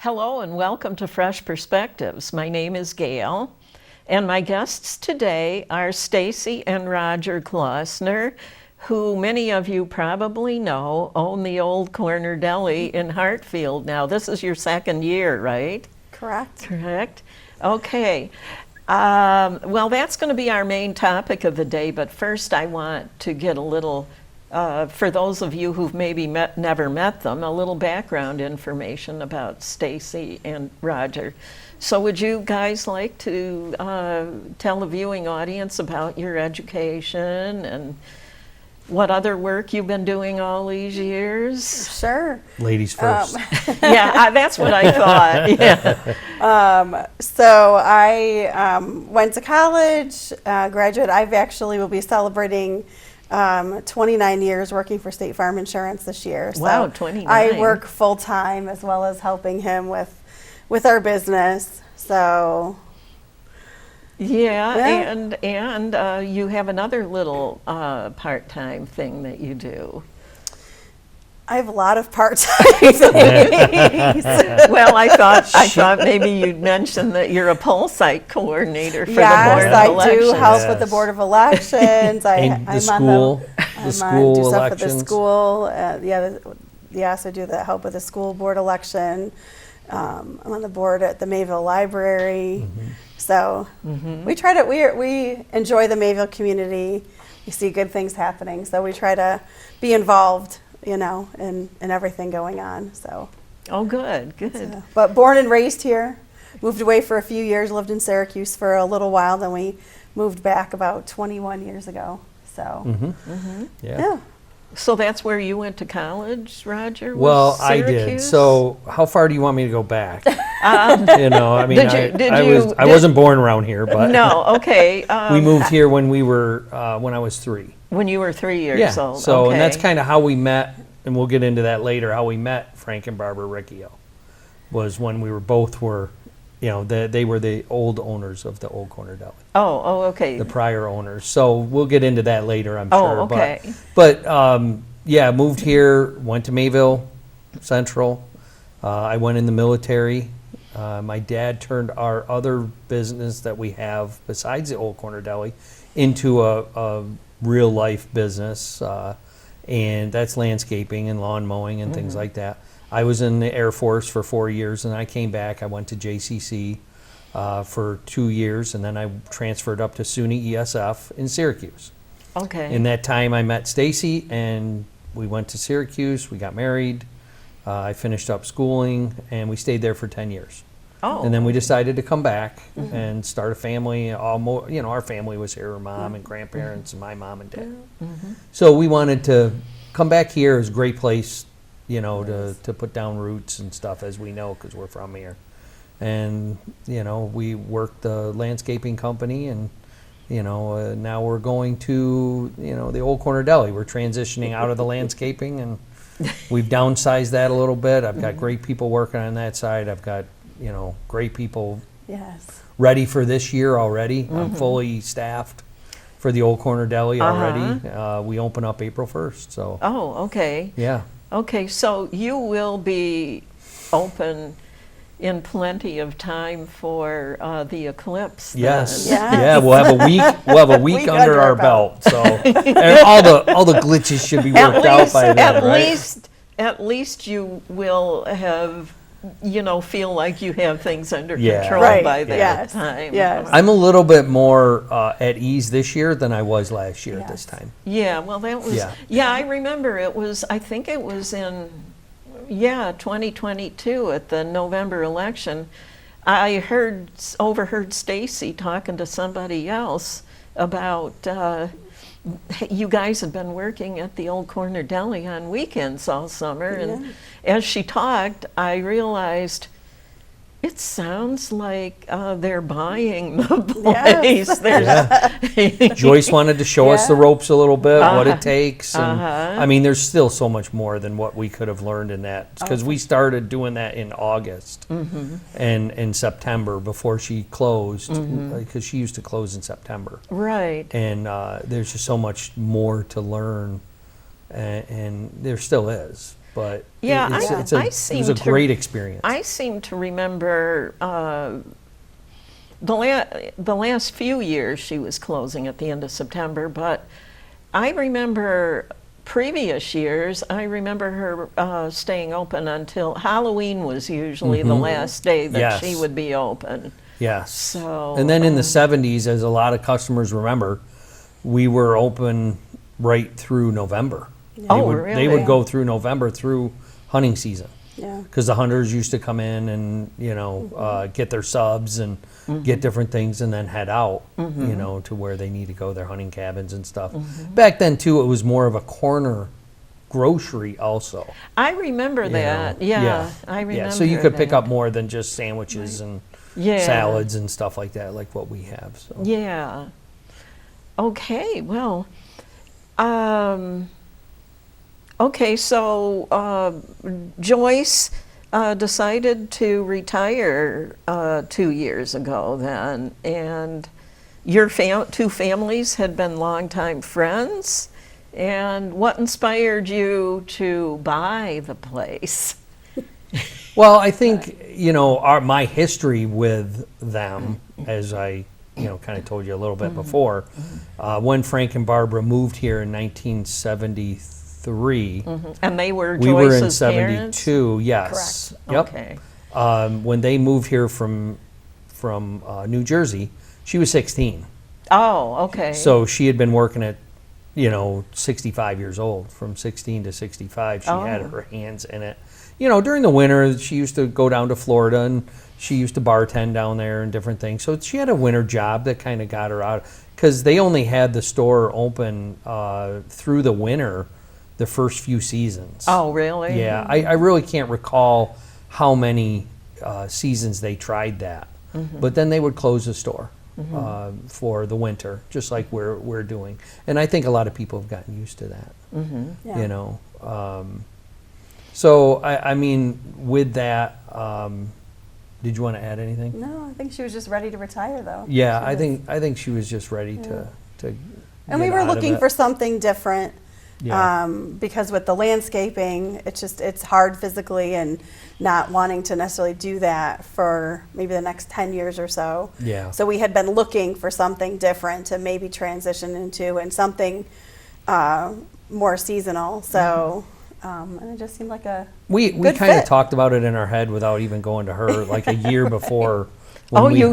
Hello and welcome to Fresh Perspectives. My name is Gail, and my guests today are Stacie and Roger Klossner, who many of you probably know own the Old Corner Deli in Hartfield. Now, this is your second year, right? Correct. Correct. Okay. Well, that's going to be our main topic of the day, but first I want to get a little, for those of you who've maybe never met them, a little background information about Stacie and Roger. So would you guys like to tell the viewing audience about your education and what other work you've been doing all these years? Sure. Ladies first. Yeah, that's what I thought. Yeah. So I went to college, graduated. I've actually will be celebrating 29 years working for State Farm Insurance this year. Wow, So 29. I work full time as well as helping him with our business. So Yeah, and you have another little part-time thing that you do. I have a lot of part-time things. Well, I thought maybe you'd mention that you're a poll site coordinator for the Board of Yes, I Elections. do help with the Board of Elections. And the school, do school stuff with the elections. school. Yes, I do the help with the school board election. I'm on the board at the Mayville Library. So we enjoy the Mayville community. We see good things happening, so we try to be involved, in everything going on. So. Oh, good. But born and raised here, moved away for a few years, lived in Syracuse for a little while, then we moved back about 21 years ago. So, yeah. So that's where you went to college, Roger? was Well, I did. Syracuse? So, how far do you want me to go back? I Did wasn't born around here, but No, okay. we moved here when I was 3. When you were 3 years Yeah. old. So, okay. and that's kind of how we met, and we'll get into that later. How we met Frank and Barbara Riccio was when we were they were the old owners of the Old Corner Deli. Oh, okay. The prior owners. So we'll get into that later, I'm sure. Okay. But moved here, went to Mayville Central. I went in the military. My dad turned our other business that we have besides the Old Corner Deli into a real life business, and that's landscaping and lawn mowing and things like that. I was in the Air Force for 4 years, and I came back. I went to JCC for 2 years, and then I transferred up to SUNY ESF in Syracuse. Okay. In that time, I met Stacie, and we went to Syracuse. We got married. I finished up schooling, and we stayed there for 10 years. Oh. And then we decided to come back and start a family. Our family was here, our mom and grandparents, and my mom and dad. So we wanted to come back here. It was a great place, to put down roots and stuff, as we know, because we're from here. And, we worked the landscaping company, and, now we're going to, the Old Corner Deli. We're transitioning out of the landscaping, and we've downsized that a little bit. I've got great people working on that side. I've got, great people ready for this year already. I'm fully staffed for the Old Corner Deli already. We open up April 1st. So. Oh, okay. Yeah. Okay, so you will be open in plenty of time for the eclipse. then. Yes. Yes. Yeah. We'll have a week. We'll have a week under our belt. So and all the glitches should be worked out by then, right? At least you will have, feel like you have things under Yeah. control Right, by that yes, time. yes. I'm a little bit more at ease this year than I was last year at this time. Yeah, well, that was, I remember I think it was in, 2022 at the November election. I overheard Stacie talking to somebody else about, you guys have been working at the Old Corner Deli on weekends all summer, and as she talked, I realized it sounds like they're buying the place. Yes. Joyce wanted to show us the ropes a little bit, what it takes. And, Uh-huh. I mean, there's still so much more than what we could have learned in that, because we started doing that in August and in September before she closed, because she used to close in September. Right. And there's just so much more to learn, and there still is. but Yeah, it I was seem a to- great experience. I seem to remember the last few years she was closing at the end of September, but I remember previous years, I remember her staying open until Halloween was usually the last day that she Yes. would be open. Yes. So, and then in the 70s, as a lot of customers remember, we were open right through November. Oh, They would really? go through November through hunting season. Yeah. Because the hunters used to come in and, get their subs and get different things and then head out, to where they need to go, their hunting cabins and stuff. Back then, too, it was more of a corner grocery also. I remember that. Yeah, I remember. Yeah, so you could pick that. up more than just sandwiches and Yeah. salads and stuff like that, like what we have. So. Yeah. Okay, well, okay, so Joyce decided to retire 2 years ago then, and your two families had been longtime friends, and what inspired you to buy the place? Well, I think, my history with them, as I, kind of told you a little bit before, when Frank and Barbara moved here in 1973, And they were we were in Joyce's parents? 72, yes. Correct. Yep. Okay. When they moved here from New Jersey, she was 16. Oh, okay. So she had been working at, 65 years old. From 16 to 65, she had Oh. her hands in it. During the winter, she used to go down to Florida and she used to bartend down there and different things. So she had a winter job that kind of got her out. Because they only had the store open through the winter the first few seasons. Oh, really? Yeah, I really can't recall how many seasons they tried that. But then they would close the store for the winter, just like we're doing. And I think a lot of people have gotten used to that. Yeah. So, I mean, with that, did you want to add anything? No, I think she was just ready to retire, though. Yeah, She I was- think she was just ready to And we get were out of looking it. for something different. Yeah. Because with the landscaping, it's hard physically and not wanting to necessarily do that for maybe the next 10 years or so. Yeah. So we had been looking for something different to maybe transition into and something more seasonal. So, and it just seemed like a We good kind of fit. talked about it in our head without even going to her, like a year before. Before you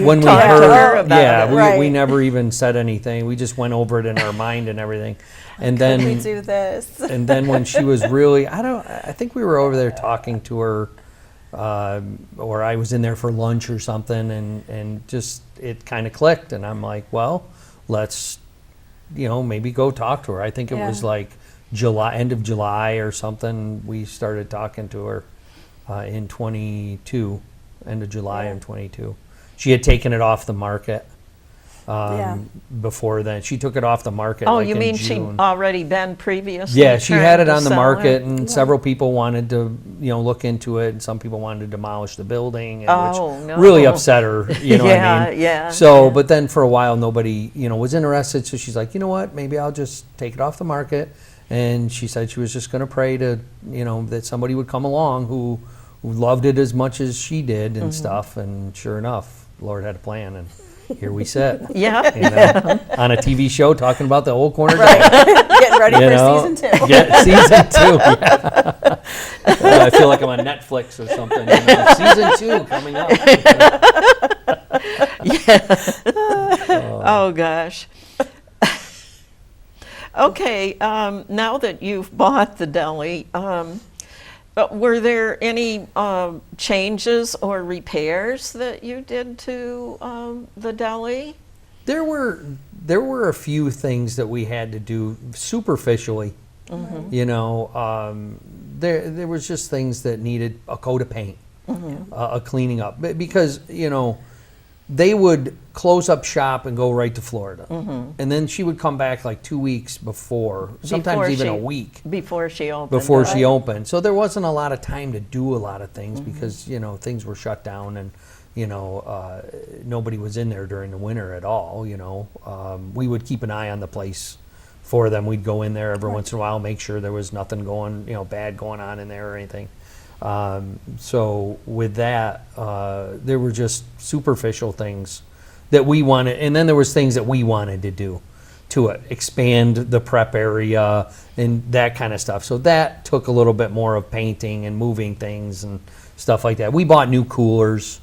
when we talked heard, to her about yeah, it. we Right. never even said anything. We just went over it in our mind and everything. And we then do this. and then when she was really, I think we were over there talking to her, or I was in there for lunch or something, and just it kind of clicked, and I'm like, well, let's, maybe go talk to her. I think it was Yeah. like end of July or something. We started talking to her in 22, end of July in 22. She had taken it off the market. Yeah. Before then, she took it off the market. Oh, like you in mean June. she'd already been previously? Yeah, she had it trying to on the sell market, it? and several people wanted to, look into it, and some people wanted to demolish the building, and Oh, which no. really upset her. You know what Yeah, I mean? yeah, So, yeah. but then for a while, nobody, was interested. So she's like, you know what? Maybe I'll just take it off the market. And she said she was just going to pray to, that somebody would come along who loved it as much as she did and stuff. And sure enough, Lord had a plan, and here we sit. Yeah. On a TV show talking about the old corner Right. dog. Getting ready You for know? season 2. Yeah, season 2. Yeah. I feel like I'm on Netflix or something. Season 2 coming up. Oh, gosh. Okay, now that you've bought the deli, were there any changes or repairs that you did to the deli? There were a few things that we had to do superficially. There was just things that needed a coat of paint, a cleaning up, because they would close up shop and go right to Florida, and then she would come back like 2 weeks before, sometimes Before even she- a week Before she opened. before it. she opened. So there wasn't a lot of time to do a lot of things because things were shut down, and nobody was in there during the winter at all. We would keep an eye on the place for them. We'd go in there every once in a while, make sure there was nothing going, bad going on in there or anything. So with that, there were just superficial things that we wanted, and then there was things that we wanted to do to it, expand the prep area and that kind of stuff. So that took a little bit more of painting and moving things and stuff like that. We bought new coolers.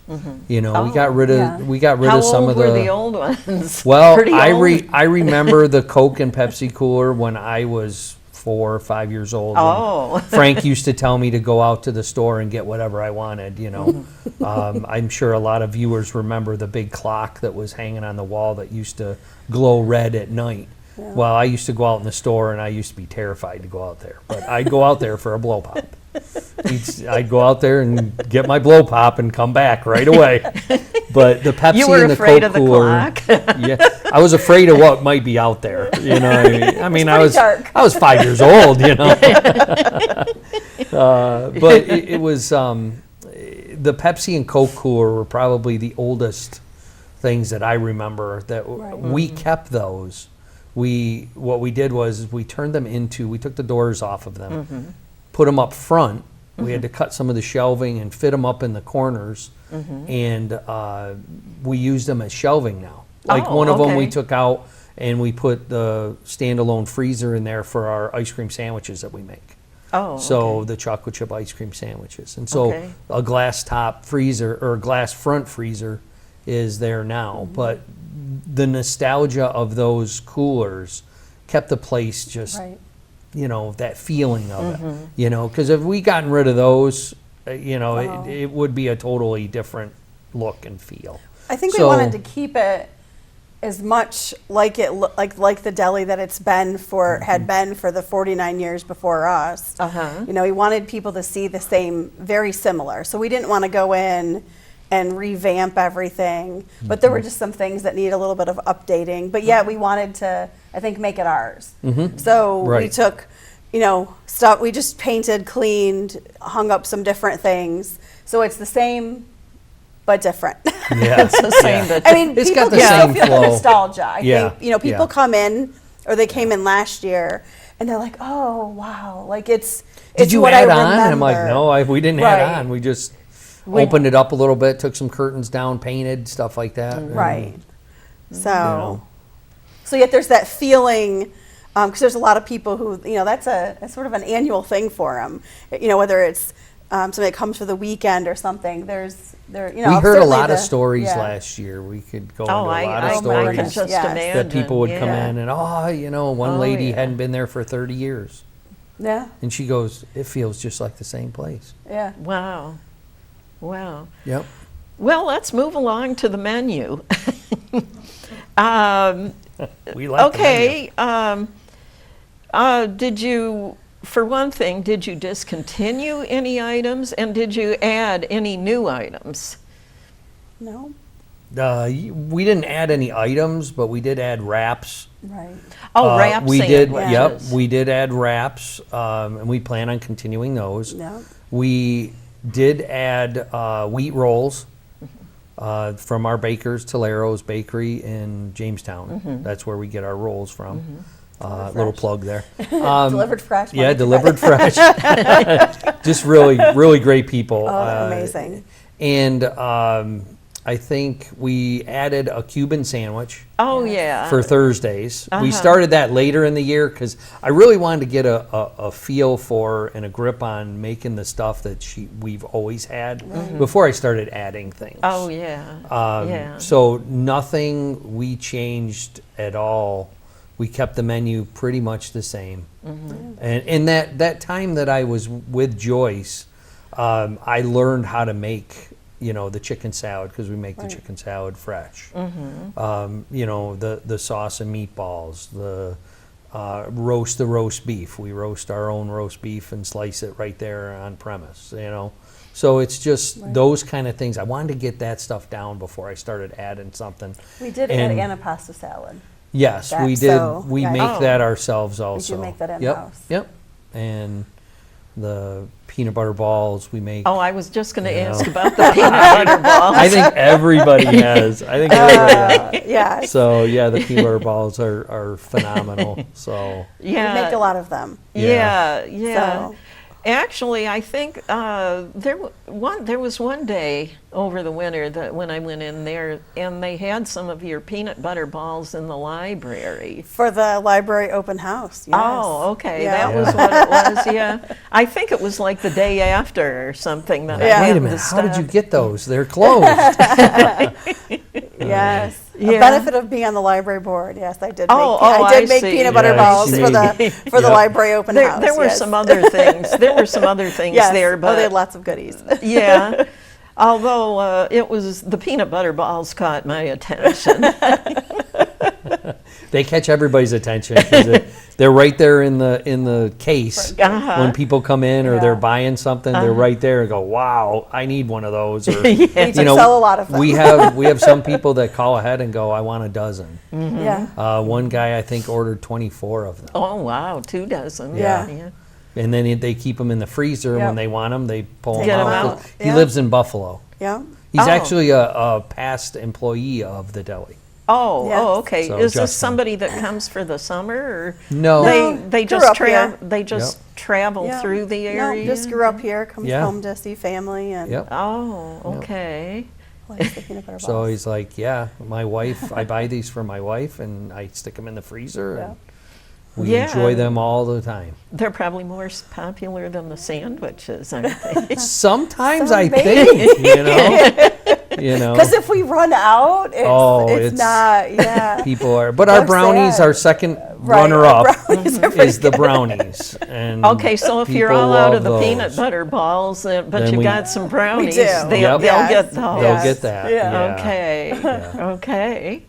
We got rid of How some old of were the old ones? Well, Pretty old? I remember the Coke and Pepsi cooler when I was 4 or 5 years old. Oh. Frank used to tell me to go out to the store and get whatever I wanted, I'm sure a lot of viewers remember the big clock that was hanging on the wall that used to glow red at night. Yeah. Well, I used to go out in the store and I used to be terrified to go out there. But I'd go out there for a blow pop. I'd go out there and get my blow pop and come back right away. But the Pepsi You were and the afraid Coke of the cooler, clock? yeah, I was afraid of what might be out there. I mean, pretty dark. I was 5 years old. But it was the Pepsi and Coke cooler were probably the oldest things that I remember that we kept those. What we did was we turned them into, we took the doors off of them, put them up front. We had to cut some of the shelving and fit them up in the corners, and we use them as shelving now. Like one of them we took out and we put the standalone freezer in there for our ice cream sandwiches that we make. So the chocolate chip ice cream sandwiches. And so a glass top freezer or a glass front freezer is there now. But the nostalgia of those coolers kept the place just, that feeling of it, because if we gotten rid of those, it would be a totally different look and feel. I think we wanted to keep it as much like like the deli that it's been had been for the 49 years before us. We wanted people to see the same, very similar. So we didn't want to go in and revamp everything, but there were just some things that need a little bit of updating. But yeah, we wanted to, I think, make it ours. So we took, stuff, we just painted, cleaned, hung up some different things. So it's the same, but different. Yeah, it's the same. But I mean, it's people got the can same still feel the flow. nostalgia. I think, people Yeah. come in, or they came in last year, and they're like, "Oh, wow!" Like it's. Did you what add I on? And I'm like, remember. no, we didn't Right. add on. We just opened it up a little bit, took some curtains down, painted, stuff like that. Right. So yet there's that feeling, because there's a lot of people who, that's sort of an annual thing for them. Whether it's somebody that comes for the weekend or something. We heard a lot of the- stories yeah. last year. We could go into Oh, a lot I of can stories just Yes. imagine. that people would come yeah. in and, one Oh, lady yeah. hadn't been there for 30 years. Yeah. And she goes, it feels just like the same place. Yeah. Wow. Yep. Well, let's move along to the menu. We like Okay. Did you, for one thing, did you discontinue any items, and did you add any new items? No. the menu. We didn't add any items, but we did add wraps. Right. Oh, wrap we did. sandwiches. Yep, we did add wraps, and we plan on continuing those. Yeah. We did add wheat rolls from our bakers, Tolero's Bakery in Jamestown. That's where we get our rolls from. Little plug there. Delivered fresh. Yeah, Monday through delivered Friday. fresh. Just really great people. Oh, they're amazing. And I think we added a Cuban sandwich Oh, yeah. for Thursdays. We started that later in the year because I really wanted to get a feel for and a grip on making the stuff that we've always had before I started adding things. Oh, yeah. Yeah. So nothing we changed at all. We kept the menu pretty much the same. And in that time that I was with Joyce, I learned how to make the chicken salad because we make the chicken salad fresh. The sauce and meatballs, the roast beef. We roast our own roast beef and slice it right there on premise. So it's just those kind of things. I wanted to get that stuff down before I started adding something. We did add anapasta salad. Yes, we did. We make that ourselves also. We do make that Yep, in-house. Yep. And the peanut butter balls. We make. Oh, I was just going to You know. ask about the peanut butter balls. I think everybody has. I think everybody has. Yeah. So yeah, the peanut butter balls are phenomenal. So We make a lot of them. Yeah, yeah. So- Actually, I think there was one day over the winter that when I went in there, and they had some of your peanut butter balls in the library. For the library open house. Yes. Oh, okay, Yeah. that was what it was. Yeah, I think it was like the day after or something that I Yeah. wait a happened minute, to how did you stop. get those? They're closed. Yes. Yeah. A benefit of being on the library board. Yes, I did. Oh, I did I make see. peanut butter Yeah, balls she for made- the Yep. library open house. There were yes. some other things. There were some other things yes. there, Oh, they had but lots of goodies. yeah. Although it was the peanut butter balls caught my attention. They catch everybody's attention because they're right there in the case. Uh-huh. When people come in or they're Yeah. buying something, they're right there and go, "Wow, I need one of those." Or We do sell a lot of them. we have some people that call ahead and go, "I want a dozen." Yeah. One guy I think ordered 24 of them, Oh wow, 2 dozen. Yeah. and then they keep them in the freezer. And Yep. when they want them, they pull them Take 'em out. out. He Yeah. lives in Buffalo. Yeah. He's Oh. actually a past employee of the deli. Oh, Yes. oh, okay. So Is this Justin. somebody that comes for the summer, or No. they grew just up here. travel Yeah. through the No, area? just grew up here, comes Yeah. home to see family and Yep. Oh, Yep. okay. likes the peanut butter balls. So he's like, yeah, my wife, I buy these for my wife and I stick them in the freezer and we Yeah. enjoy them all the time. They're probably more popular than the sandwiches, aren't they? Sometimes So I maybe. think, you know, Because if we run out, it's it's- not, yeah. people are, but our Looks brownies, sad. our second Right, runner our up brownies are is pretty the good. brownies. And Okay, so if you're people all out of love the peanut those. butter balls, but Then you've we- got some brownies, do. they'll Yep. Yes. get those. They'll Yes. get that. Yeah. Yeah. Okay, Yeah. okay.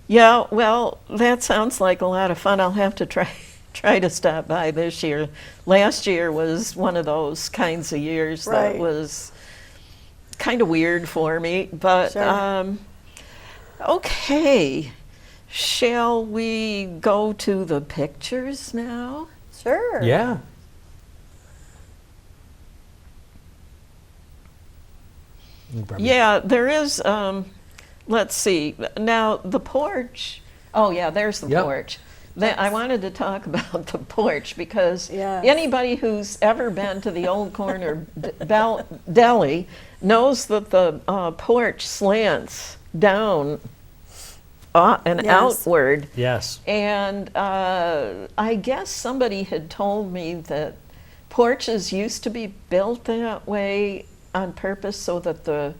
Yeah, well, that sounds like a lot of fun. I'll have to try to stop by this year. Last year was one of those kinds of years that Right. was kind of weird for me. But Sure. okay, shall we go to the pictures now? Sure. Yeah. You probably- Yeah, there is. Let's see. Now the porch. Oh yeah, there's the Yep. porch. I wanted to talk about the porch because Yes. anybody who's ever been to the Old Corner Deli knows that the porch slants down and Yes. outward. Yes. And I guess somebody had told me that porches used to be built that way on purpose so that the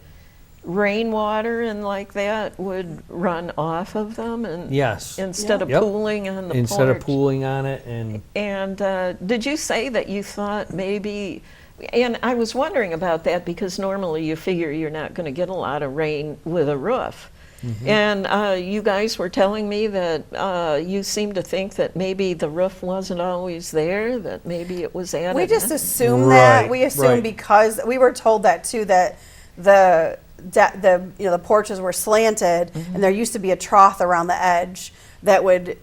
rainwater and like that would run off of them and Yes. instead of Yep. pooling on the Instead of porch. pooling on it and And did you say that you thought maybe, and I was wondering about that because normally you figure you're not going to get a lot of rain with a roof. Mm-hmm. And you guys were telling me that you seem to think that maybe the roof wasn't always there, that maybe it was added. We just in. assume that. Right, We assume right. because we were told that too, that the porches were slanted Mm-hmm. and there used to be a trough around the edge that would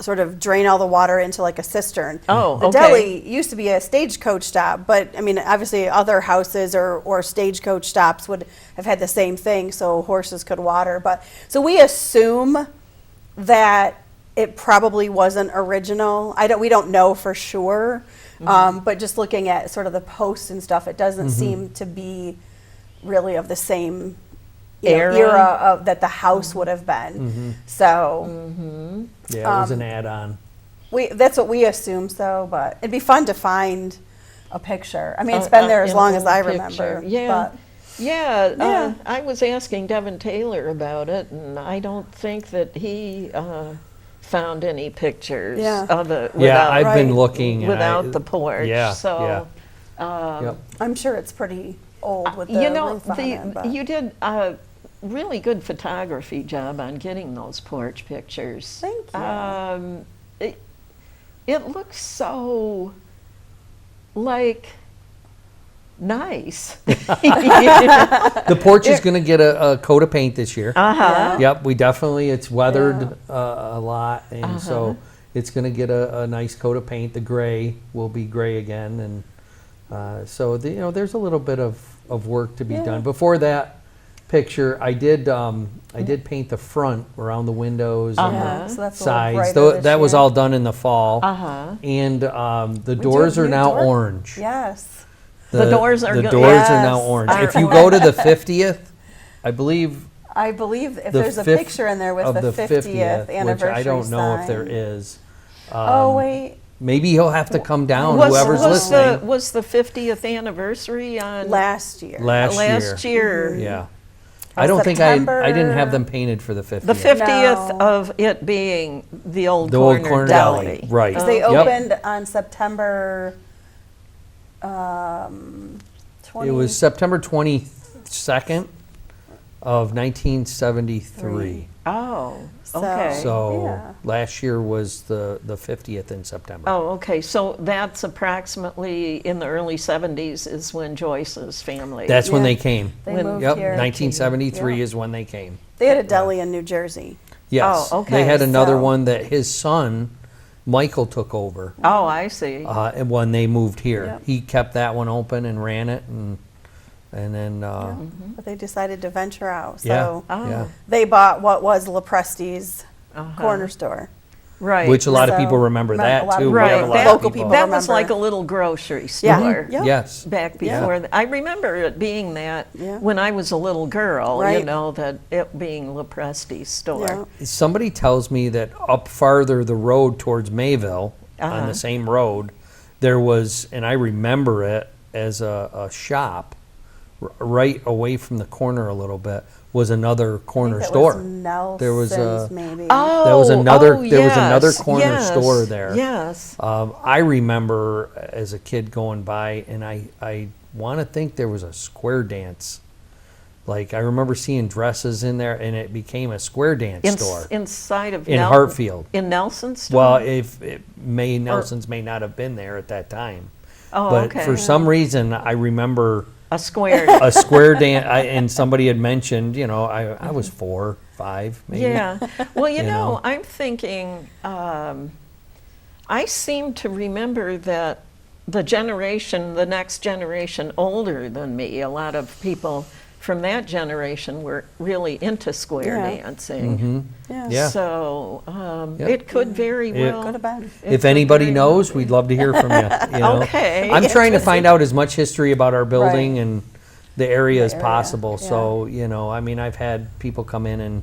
sort of drain all the water into like a cistern. Oh, the okay. deli used to be a stagecoach stop, but I mean, obviously other houses or stagecoach stops would have had the same thing, so horses could water. But so we assume that it probably wasn't original. We don't know for sure, but just looking at sort of the posts and stuff, it doesn't seem to be really of the same Era? era of that the house would have been. So. yeah, it was an add-on. That's what we assume so, but it'd be fun to find a picture. I mean, it's been there as An long as old I picture. remember. Yeah. but- Yeah, Yeah. I was asking Devin Taylor about it, and I don't think that he found any pictures Yeah. of it Yeah, without, I've been Right. looking. and without the porch. Yeah, So, Yep. I'm sure it's pretty old with the you know, roof on it. But you did a really good photography job on getting those porch pictures. Thank you. It looks so like nice. The porch is going to get a coat of paint this year. Uh-huh. Yep, it's weathered a lot, and so it's going to get a nice coat of paint. The gray will be gray again, and So there's a little bit of work to be Yeah. done. Before that picture, I did paint the front around the windows and Yeah, the so that's a little sides. brighter this That was year. all done in the fall. Uh-huh. And the We do doors have are new now door- orange. Yes. The doors are The good. doors are now Yes. orange. Are If you go to the 50th, I believe I believe if the there's a fifth picture in there with of the 50th anniversary which I don't know if there sign. is. Oh, wait. Maybe he'll have to come down. Was, Whoever's was listening. was the 50th anniversary on Last year. last year? Yeah. I don't think I didn't have them painted for the 50th. The 50th No. of it being the old The corner, old corner deli. deli, right. 'Cause they Yep. opened on September 20. It was September 22nd of 1973. Oh, So- okay. So Yeah. last year was the 50th in September. Oh, okay. So that's approximately in the early 70s is when Joyce's family. That's when Yeah. they came. They when- moved Yep, here. 1973 Yeah. is when they came. They had a deli in New Jersey. Yes. Oh, okay. They had another So- one that his son, Michael, took over Oh, I see. and when they moved here. Yep. He kept that one open and ran it, and then But they decided to venture out. yeah, So Oh. yeah. they bought what was Lepresti's Uh-huh. corner store. Right. Which a lot of So, people remember a that lot of too. people We have right. a lot of local people that was remember. like a little grocery Yeah. store. Yep. Yes. Back Yeah. before, I remember it being that Yeah. when I was a little girl, you Right. know, that it being Lepresti's store. Yeah. Somebody tells me that up farther the road towards Mayville, on Uh-huh. the same road, there was, and I remember it as a shop, right away from the corner a little bit, was another corner I think store. That was Nelson's, There was a- maybe. Oh, There was another- there was another yes, corner yes, store there. Yes. I remember as a kid going by, and I want to think there was a square dance. Like, I remember seeing dresses in there, and it became a square dance store Inside of in Hartfield. In Nelson's store? Well, if it Nelson's may not have been there at that time. Oh, But okay. for some reason, I remember A square. a square dance, and somebody had mentioned, I was 4, 5, maybe. Yeah. Well, you You know, know? I'm thinking, I seem to remember that the next generation older than me, a lot of people from that generation were really into square Yeah. dancing. Mhm. Yeah. Yeah. So Yep. it could very It well. Could have been. it If could anybody very knows, well we'd be. love to hear from you. You know? Okay. I'm trying to find out as much history about our building Right. and the area as area, possible. yeah. So, I mean, I've had people come in and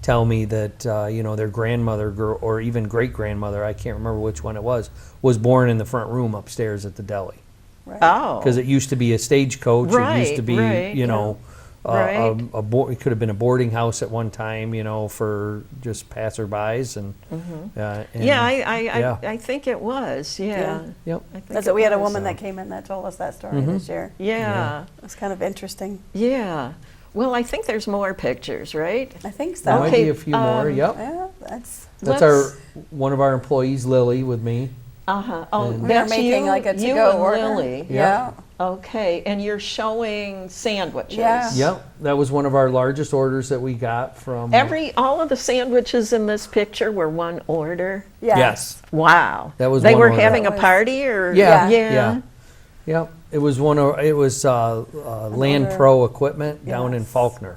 tell me that, their grandmother or even great grandmother, I can't remember which one it was born in the front room upstairs at the deli. Right. Oh. Because it used to be a stagecoach. It used to Right, be, right, Right. it could have been a boarding house at one time, for just passerbys and. And Yeah, yeah. I think it was. Yeah. Yeah. Yep. I think That's it it. We had a was. woman that came in that told us that story this year. Yeah. It was kind of interesting. Yeah. Well, I think there's more pictures, right? I think There so. might Okay, be a few more. Yep. Yeah, that's. That's Let's- one of our employees, Lily, with me. Uh-huh. Oh, And- They're that's making you, like a you to-go and order. Lily. Yeah. Okay, and you're showing sandwiches. Yeah. Yep, that was one of our largest orders that we got from. All of the sandwiches in this picture were one order. Yes. Wow. That was They one were order. having a That was- party, or Yeah, yeah. Yep, it was Land order. Pro Equipment down in Yes. Faulkner.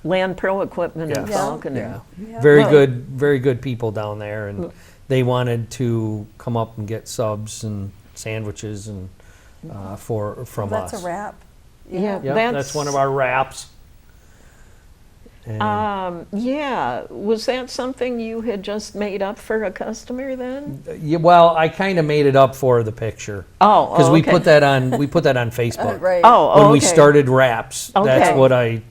Land Pro Equipment in Yes. Falconer. Yeah, Yeah. very Well- very good people down there, and they wanted to come up and get subs and sandwiches and from That's us. a wrap. Yeah. Yep, that's one of our wraps. And, Yeah. Was that something you had just made up for a customer then? yeah, well, I kind of made it up for the picture Oh, because we okay. put that on Facebook. Right. Oh, When we okay. started wraps, that's Okay. what I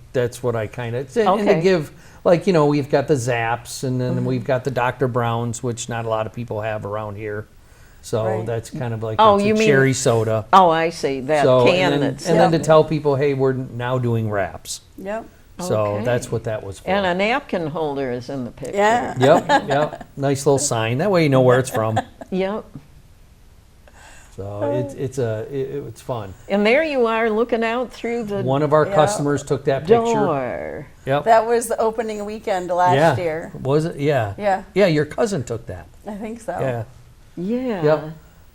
kind of and to Okay. give, we've got the Zaps, and then we've got the Dr. Browns, which not a lot of people have around here. So Right. that's kind of like Oh, it's you a mean- cherry soda. Oh, I see. That So can and then, that's and then to tell people, hey, we're now doing wraps. Yep. So Okay. that's what that was for. And a napkin holder is in the picture. Yeah. Yep. Nice little sign. That way you know where it's from. Yep. So it's fun. And there you are looking out through the One of our Yeah. customers took that picture. door. Yep. That was the opening weekend last yeah. year. Was it? Yeah. Yeah. Yeah, your cousin took that. I think so. Yeah. Yeah. Yep.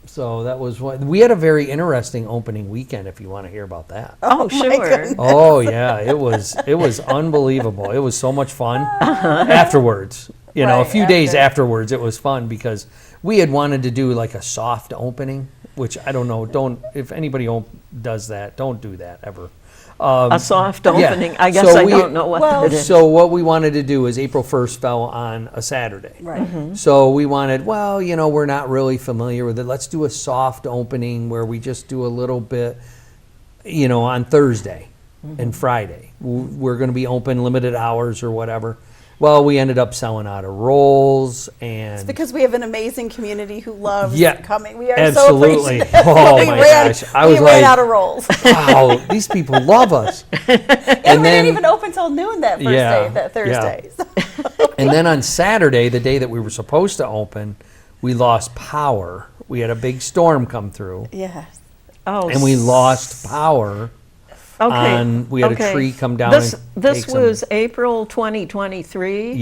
So that was we had a very interesting opening weekend. If you want to hear about that. Oh, my sure. goodness. Oh yeah, it was unbelievable. It was so much fun afterwards. You know, a Right, few days after. afterwards, it was fun because we had wanted to do like a soft opening, which I don't know. Don't if anybody does that, don't do that ever. A soft yeah. opening. I guess So I we- don't know what Well, that is. So what we wanted to do is April 1st fell on a Saturday. Right. So we wanted, well, you know, we're not really familiar with it. Let's do a soft opening where we just do a little bit, you know, on Thursday and Friday. We're going to be open limited hours or whatever. Well, we ended up selling out of rolls and Because we have an amazing community who loves Yeah, coming. We are absolutely. so appreciative. Oh we my ran, gosh. I we was ran like, out of rolls. wow, these people love us. And we didn't even open till noon that first Yeah, day, that Thursday. And then on Saturday, the day that we were supposed to open, we lost power. We had a big storm come through, Yes. Oh, and we lost power. We had a tree come down. This and take some- was April 2023. Yes,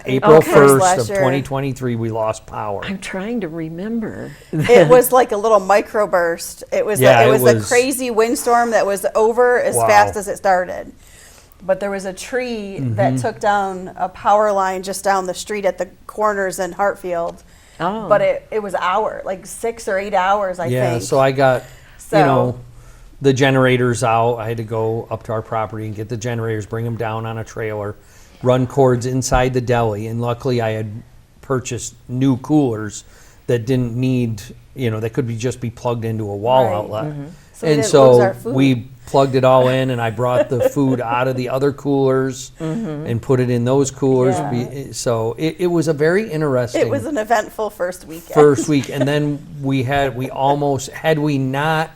Yeah, April okay. 1st Last of year. 2023, we lost power. I'm trying to remember. It was like a little microburst. It was Yeah, it it was a was- crazy windstorm that was over as Wow. fast as it started. But there was a tree Mm-hmm. that took down a power line just down the street at the corners in Hartfield. Oh. But it was like 6 or 8 hours, I Yeah, think. so I got, So- you know, the generators out. I had to go up to our property and get the generators, bring them down on a trailer, run cords inside the deli. And luckily I had purchased new coolers that didn't need, you know, that could just be plugged into a wall Right. outlet. So we And didn't lose our so food. we plugged it all in and I brought the food out of the other coolers and put it in those coolers. Yeah. So it was a very interesting It was an eventful first weekend. first week, and then we almost had we not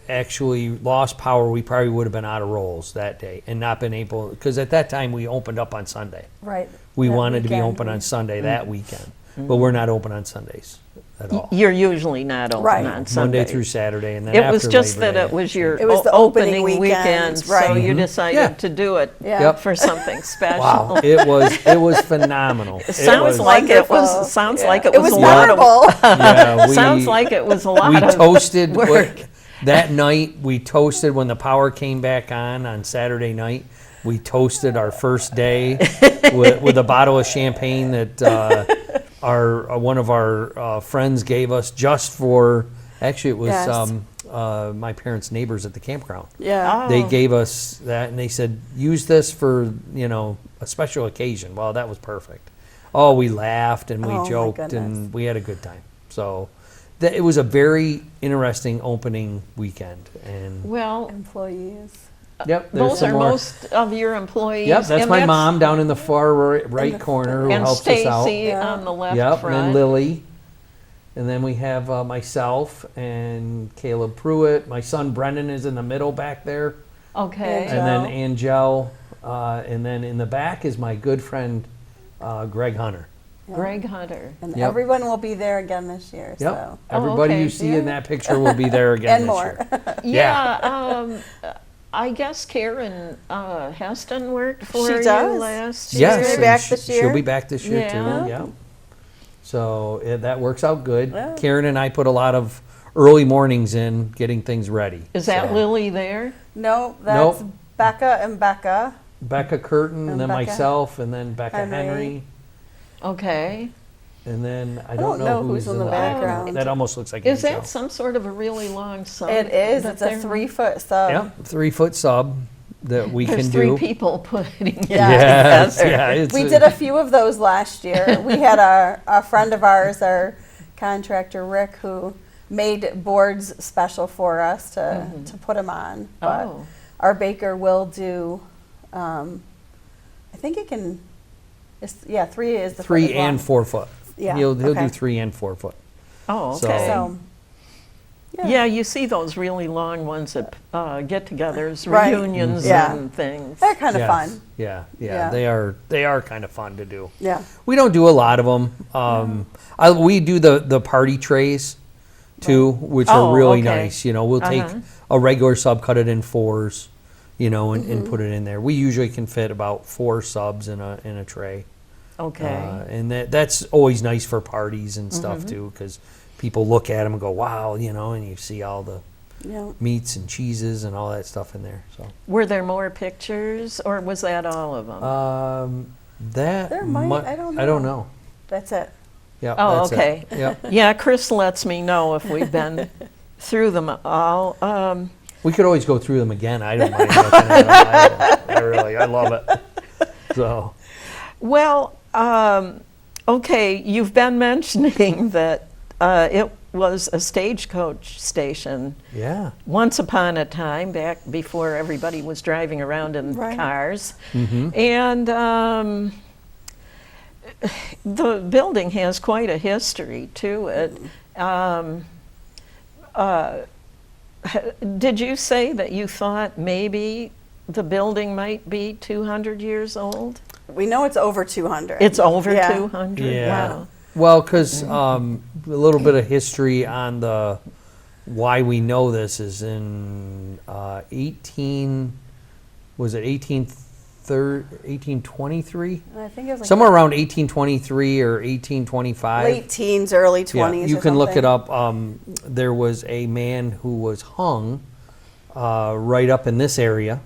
actually lost power, we probably would have been out of rolls that day and not been able, because at that time we opened up on Sunday. Right. We That wanted to be weekend, open we- on Sunday that weekend, but we're not open on Sundays at all. You're usually not open Right. on Sunday. Monday through Saturday, and then It was after just Labor that Day, it was your It was the opening opening weekend, weekend, so right. you decided Yeah. to do it Yeah. Yep. for something special. Wow, it was phenomenal. It Sounds was- like it was. Wonderful. Sounds Yeah. like it It was was a lot of. memorable. yeah, we, Sounds like it was a lot we of toasted work. that night. We toasted when the power came back on Saturday night. We toasted our first day with a bottle of champagne that one of our friends gave us just for. Actually, it was Yes. my parents' neighbors at the campground. Yeah. They Oh. gave us that, and they said, use this for, you know, a special occasion. Well, that was perfect. Oh, we laughed and we Oh, my joked goodness. and we had a good time. So it was a very interesting opening weekend. And Well, Employees. yep, there's those some are more. most of your employees. Yep, that's and my mom down in the far right the- corner who And helps us out. Stacie Yeah. on the left Yep, front. and then Lily. And then we have myself and Caleb Pruitt. My son Brendan is in the middle back there. Okay. And And then Joe. Angel. And then in the back is my good friend Greg Hunter. Greg Hunter. And Yep. everyone will be there again this year. Yep. So. Everybody okay. you see in Yeah. that picture will be there again And this more. year. Yeah. I guess Karen Heston worked for She you does. last She's year. gonna be and back this She'll year. be back this year Yeah. too. Yeah. So that works out good. Yeah. Karen and I put a lot of early mornings in getting things ready. Is that So, Lily there? No, that's Nope. Becca and Becca. Becca Curtin, and And then Becca myself, and then Becca Henry. Henry, Okay. and then I don't don't know who's who's in the back. background. That almost looks like Is Angel. that some sort of a really long sub? It is. that It's a they're- 3-foot sub. Yep, 3-foot sub that we There's can three do. people putting it Yes, together. yeah, it's We did a few of those last year. We had a friend of ours, our contractor Rick, who made boards special for us to put them on. But Oh. our baker will do. I think it can. Yeah, 3 is the 3 foot long. and 4 foot. Yeah, He'll do okay. 3 and 4 foot. Oh, So- okay. So. Yeah, you see those really long ones at get-togethers, Right. reunions, Yeah. and things. They're kind of Yes. fun. Yeah, Yeah. they are kind of fun to do. Yeah. We don't do a lot of them. We do the party trays too, which Oh, are really okay. nice. You know, we'll take Uh-huh. a regular sub, cut it in 4s, you know, and put it in there. We usually can fit about 4 subs in a tray. Okay. And that's always nice for parties and stuff too, because people look at them and go, wow, you know, and you see all the Yeah. meats and cheeses and all that stuff in there. So Were there more pictures, or was that all of them? that There might- I don't I don't know. know. That's it. Yeah. Oh, that's it. okay. Yeah. Yeah, Chris lets me know if we've been through them all. We could always go through them again. I don't mind looking at them. I love it. So Well, okay, you've been mentioning that it was a stagecoach station yeah. once upon a time, back before everybody was driving around in Right. cars. Mm-hmm. And the building has quite a history to it. Did you say that you thought maybe the building might be 200 years old? We know it's over 200. It's over Yeah. 200? Yeah. Wow. Well, because a little bit of history on the why we know this is in 1823? I think it was like Somewhere around 1823 or 1825. late teens, early 20s. Yeah, you or can look it something. up. There was a man who was hung right up in this area,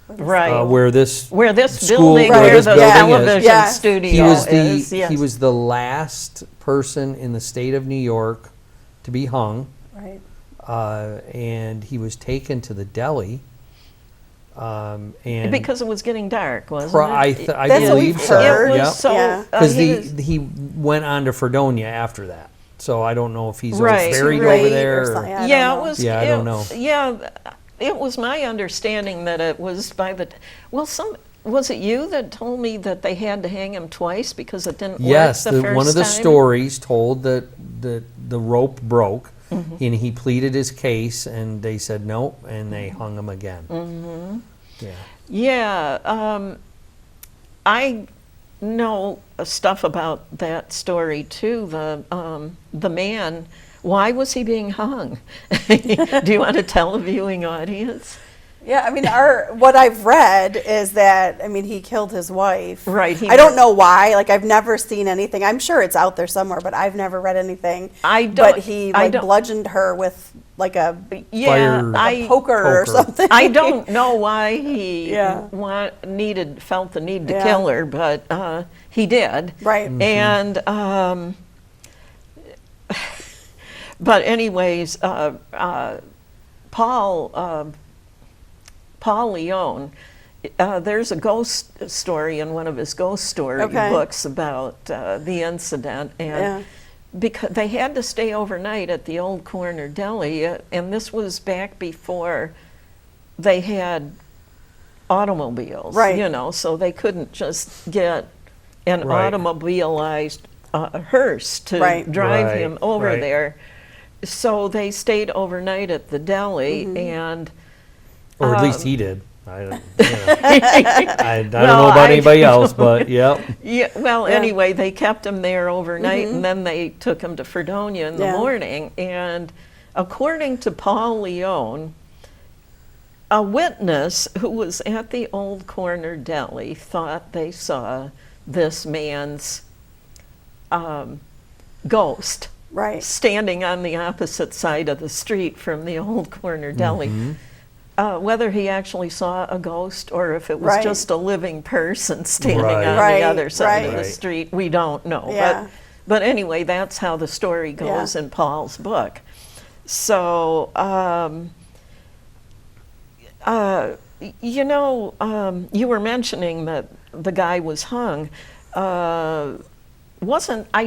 Right. where this Where this school- building, where where this the building is. television Yeah. studio he was the is. Yes. he was the last person in the state of New York to be hung, Right. and he was taken to the Deli. And Because it was getting dark, wasn't I it? I That's what believe we've so. heard. It was Yeah. so, Yeah. Because he was- he went on to Fredonia after that. So I don't know if he's Right. buried Late over or there. something. I yeah, don't it know. was. Yeah, I don't know. Yeah, it was my understanding that it was by the. Well, was it you that told me that they had to hang him twice because it didn't Yes, work the first one of the time? stories told that the rope broke, Mm-hmm. and he pleaded his case, and they said no, and they hung him again. Mm-hmm. Yeah. Yeah, I know stuff about that story too. The man. Why was he being hung? Do you want to tell the viewing audience? Yeah, I mean, what I've read is that, I mean, he killed his wife. Right, he I don't mur- know why. Like, I've never seen anything. I'm sure it's out there somewhere, but I've never read anything. I don't- But he I like don't- bludgeoned her with like a Fire- poker or something. I don't know why he Yeah. felt the need to Yeah. kill her, but he did. Right. And but anyways, Paul Leone. There's a ghost story in one of his ghost story Okay. books about the incident, and Yeah. because they had to stay overnight at the old corner deli, and this was back before they had automobiles, Right. you know, so they couldn't just get an Right. automobilized hearse to Right. drive Right, him over right. there. So they stayed overnight at the deli, Mm-hmm. and Or at least he did. I don't, I don't Well, know about I anybody don't else, but yep. yeah, well, Yeah. anyway, they kept him there overnight, and then they took him to Fredonia in the Yeah. morning. And according to Paul Leone, a witness who was at the old corner deli thought they saw this man's ghost Right. standing on the opposite side of the street from the old corner deli. Whether he actually saw a ghost or if it was Right. just a living person standing Right. on Right, the other side of right. the street, we don't know. Yeah. But anyway, that's how the story goes Yeah. in Paul's book. So, you were mentioning that the guy was hung. I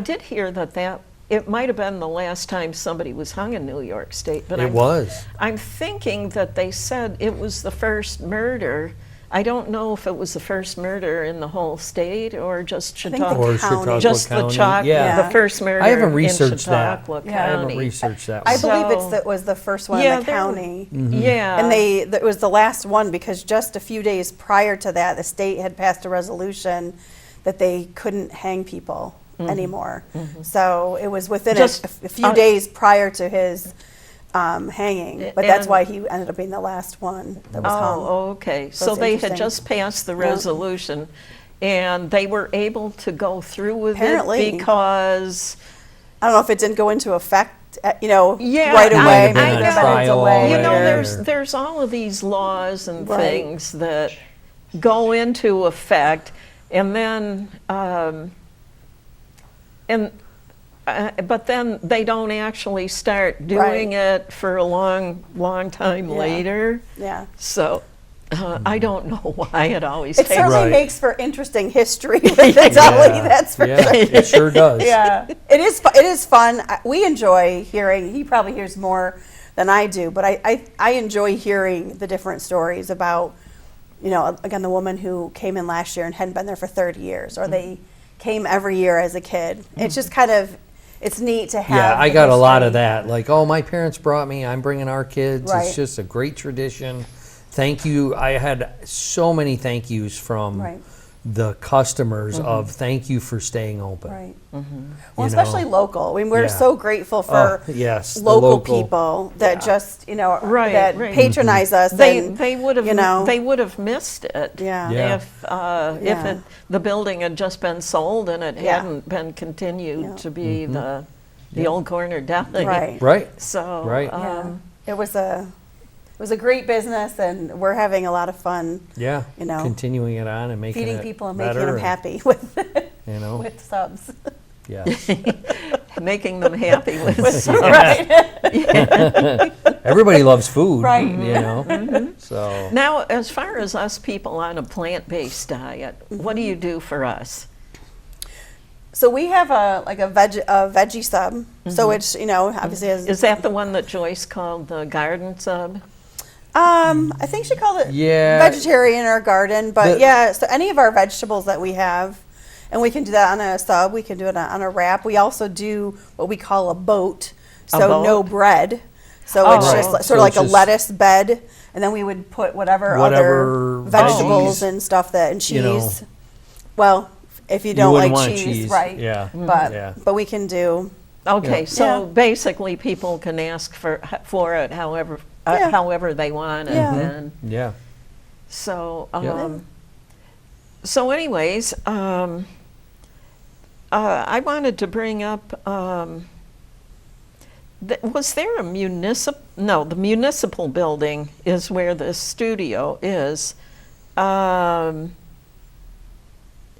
did hear that it might have been the last time somebody was hung in New York State, but It was. I'm thinking that they said it was the first murder. I don't know if it was the first murder in the whole state or just think Chautauqua. the Or county. Chautauqua Just the County. Chautauqua, Yeah. the first murder I haven't in researched that. Chautauqua Yeah. I haven't County. researched that I one. believe So- it was the first one Yeah, in the there- county. Yeah. And it was the last one because just a few days prior to that, the state had passed a resolution that they couldn't hang people anymore. So it was within Just, a few days prior to his hanging. But that's And- why he ended up being the last one that was hung. Oh, okay. So So it's they had interesting. just passed the Yeah. resolution, and they were able to go through with Apparently. it because, I don't know if it didn't go into effect Yeah, right I- away. I Maybe know. there's a Trial delay. You know, Where- there's all of these laws and Right. things that go into effect, and then but then they don't actually start doing it for a long time Yeah. later. Yeah. So I don't know why it always It takes. certainly Right. makes for interesting history with the Deli, that's for yeah, sure. it sure does. Yeah, it is. It is fun. We enjoy hearing. He probably hears more than I do, but I enjoy hearing the different stories about, again, the woman who came in last year and hadn't been there for 30 years, or they came every year as a kid. It's just kind of, it's neat to have. Yeah, I the got a lot history. of that. Like, oh, my parents brought me. I'm bringing our kids. Right. It's just a great tradition. Thank you. I had so many thank yous from Right. the customers of thank you for staying open. Right. You Well, especially know? local. I mean, we're Yeah. so grateful for yes, the local people that yeah. just, Right, that right. patronize us. They and, would have they would have missed it. Yeah. Yeah. If Yeah. the building had just been sold and it Yeah. hadn't been continued Yeah. to be the old corner deli. Right. Right. So Right. Yeah. It was a great business, and we're having a lot of fun Yeah. Continuing it on and making feeding it people and better making them happy with You know. with subs. Yes. making them happy with Right. Everybody loves food. Right. You know. So. Now, as far as us people on a plant-based diet, what do you do for us? So we have a veggie sub. So it's obviously has, Is that the one that Joyce called the garden sub? I think she called it Yeah. vegetarian or garden, but The- yeah. So any of our vegetables that we have, and we can do that on a sub. We can do it on a wrap. We also do what we call a boat. So boat? no bread. So Oh. it's just Right. sort So of like it's a just- lettuce bed, and then we would put whatever Whatever other vegetables veggies, and stuff and cheese. you know. Well, if you You don't wouldn't like want cheese, right? Yeah. But Yeah. we can do. Okay, Yeah. so Yeah. basically people can ask for it however Yeah. however they want it. Yeah. Then. Yeah. So, Yeah. so anyways, I wanted to bring up, was there a municipal, no, the municipal building is where the studio is.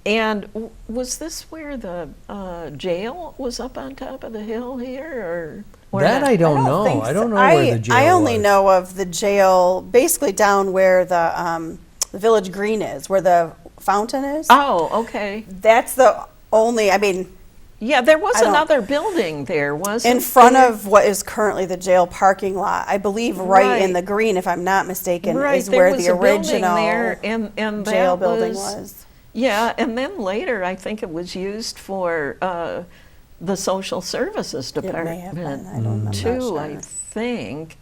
And was this where the jail was up on top of the hill here, or That not? I don't know. think I so. don't know where the jail I only was. know of the jail, basically down where the Village Green is, where the fountain is. Oh, okay. That's the only. I mean, Yeah, there was I don't- another building there, wasn't in front there? of what is currently the jail parking lot, I believe, right in Right. the green, if I'm not mistaken, Right, is there where was the a building original there, and jail that building was. Yeah, and then later, I think it was used for the social services It may department have been. I don't. I'm not too. sure. I think,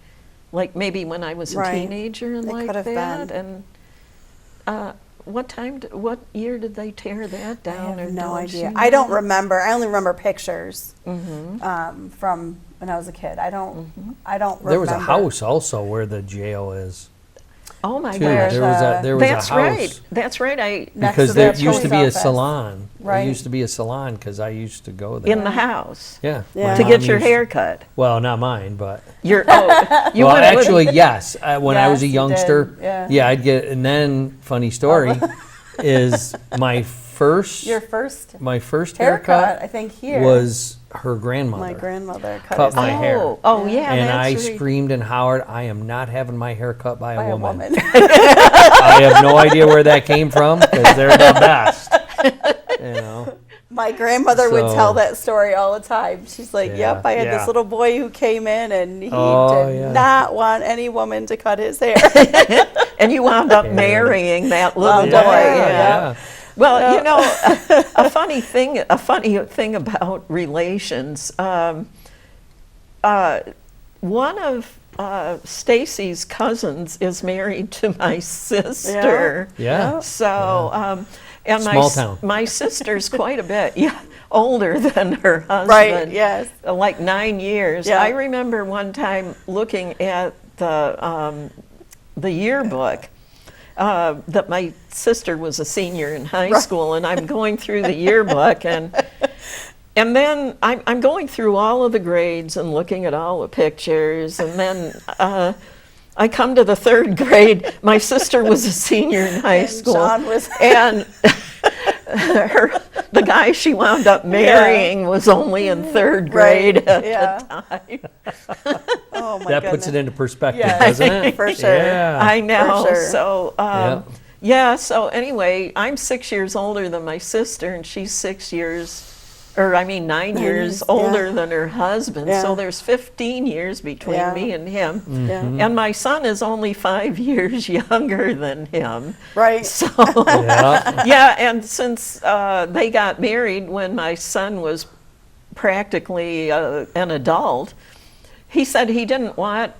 like maybe when I was a Right. teenager and It like could have that. been. And what year did they tear that I down? have or no don't idea. you I don't know? remember. I only remember pictures Mm-hmm. from when I was a kid. I don't. I don't remember. There was a house also where the jail is. Oh my Too. gosh. There was That's a house. right. That's right. Next Because to there the used to be a post office. salon. Right. There used to be a salon because I used to go there. In the house Yeah. Yeah. my to mom get your used- hair cut. Well, not mine, but. You Well, went with- actually, yes. When I was a Yes, you did. youngster, Yeah. I'd get. And then, funny story, is my first Your first haircut haircut, I think, here was her grandmother. my grandmother cut cut his my hair. Oh yeah, and that's I right. screamed and hollered, "I am not having my hair cut by by a a woman." woman. I have no idea where that came from because they're the best. You know. My grandmother would So- tell that story all the time. She's like, Yeah, "Yep, I had yeah. this little boy who came in, and he Oh, did yeah. not want any woman to cut his hair." And you wound up Yeah. marrying that little Wound boy. up Yeah. marrying, yeah. Well, you know, a funny thing about relations. One of Stacie's cousins is married to my sister. Yeah. So, and Small town. my sister's quite a bit older than her husband. Right, yes. Like 9 years. Yeah. I remember one time looking at the yearbook. That my sister was a senior in high school, and I'm going through the yearbook, and And then I'm going through all of the grades and looking at all the pictures, and then I come to the third grade. My sister was a senior in high And school, John was- and the guy she wound up marrying was only in third Right, grade at yeah. the time. Oh my That goodness. puts it into perspective, Yes, doesn't it? for sure. Yeah. I know. sure. So, Yeah. yeah, so anyway, I'm 6 years older than my sister, and she's 9 9 years years, older yeah. than her husband. Yeah. So there's 15 years between Yeah. me and him. Yeah. And my son is only 5 years younger than him. Right. So, Yeah. yeah, and since they got married when my son was practically an adult, he said he didn't want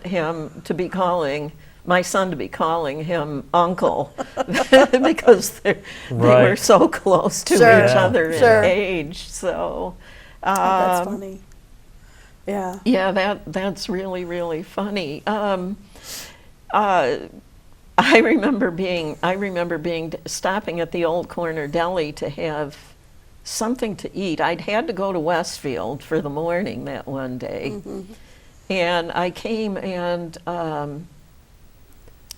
him to be calling my son to be calling him uncle because they Right. were so close to Sure, each other sure. in age. So That's funny. Yeah. yeah, that's really, really funny. I remember stopping at the old corner deli to have something to eat. I'd had to go to Westfield for the morning that one day, Mm-hmm. and I came and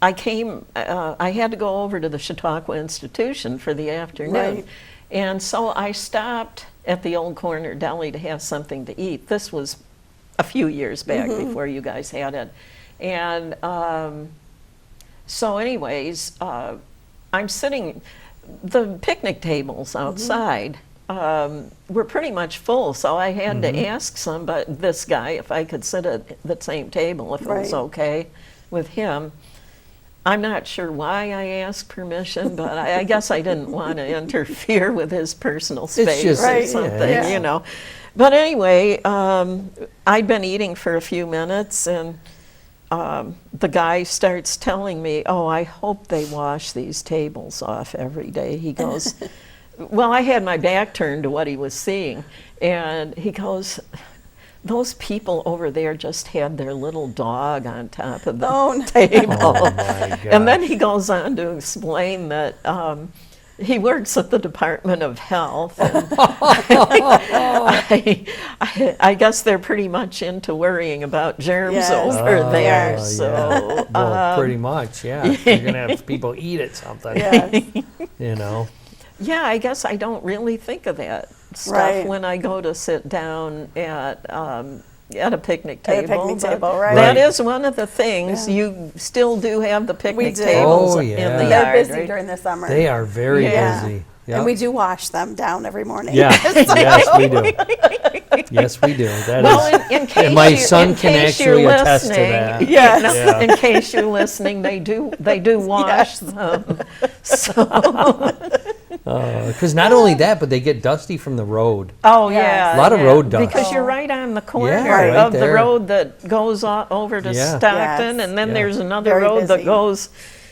I had to go over to the Chautauqua Institution for the afternoon. Right. And so I stopped at the old corner deli to have something to eat. This was a few years back before you guys had it. And so anyways, I'm sitting, the picnic tables outside were pretty much full, so I had to ask this guy if I could sit at the same table, if it was Right. okay with him. I'm not sure why I asked permission, but I guess I didn't want to interfere with his personal space just- or Right, something, yeah. you know. But anyway, I'd been eating for a few minutes, and the guy starts telling me, "Oh, I hope they wash these tables off every day." He goes, well, I had my back turned to what he was seeing, and he goes, "Those people over there just had their little dog on top of the Oh, no. table." Oh, my And then gosh. he goes on to explain that he works at the Department of Health. And I guess they're pretty much into worrying about germs Yes. over Oh, there. yeah. So, Well, pretty much, yeah. You're going to have people eat at something, Yes. you know. yeah, I guess I don't really think of that stuff Right. when I go to sit down at a picnic At a table. picnic but table, right. That Right. is one of the things. Yeah. You still do have the picnic do. tables Oh, in yeah. the They're yard, busy right? during the summer. They are very Yeah. busy. And we do wash them down every morning. Yeah, yes, we do. Yes, we do. That Well, is- in case and my you- son in can case actually you're attest to listening, that. Yes. Yeah. In case you're listening, they do wash them. So, Because not only that, but they get dusty from the road. oh Yes. yeah, A lot of yeah. road dust. Because you're right on the corner Yeah, right of the there. road that goes over to Yeah. Stockton, Yes. and then Yeah. there's another Very road that busy. goes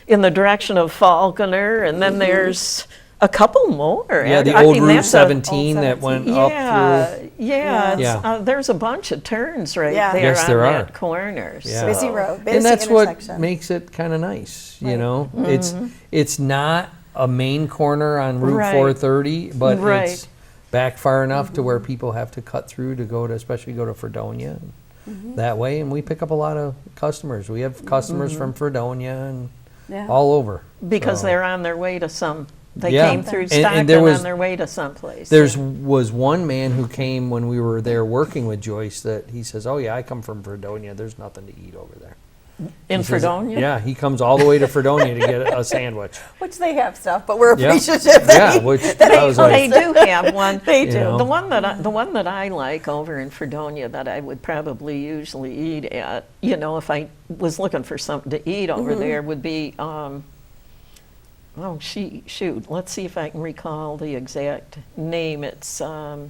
in the direction of Falconer, and then there's a couple more. Yeah, the I old mean, Route that's a- 17 old that went 17. up Yeah, through. yeah. Yeah. There's a bunch of turns right Yeah. there Yes, on there that are. corner. Yeah. so- Busy road, busy And that's what intersection. makes it kind of nice, you Right. know? It's not a main corner on Route Right. 430, but Right. it's back far enough to where people have to cut through to go to, especially go to Fredonia that way. And we pick up a lot of customers. We have customers from Fredonia and Yeah. all over. Because So- they're on their way to some, they Yeah. came through And Stockton there was- on their way to someplace. Was one man who came when we were there working with Joyce that he says, "Oh yeah, I come from Fredonia. There's nothing to eat over there." in He says- Fredonia? Yeah, he comes all the way to Fredonia to get a sandwich. Which they have stuff, but we're Yeah. appreciative Yeah, that which that I was Oh, like, they do have one. They You do. know. The one that I like over in Fredonia that I would probably usually eat at, you know, if I was looking for something to eat over there would be, shoot, let's see if I can recall the exact name. It's, well,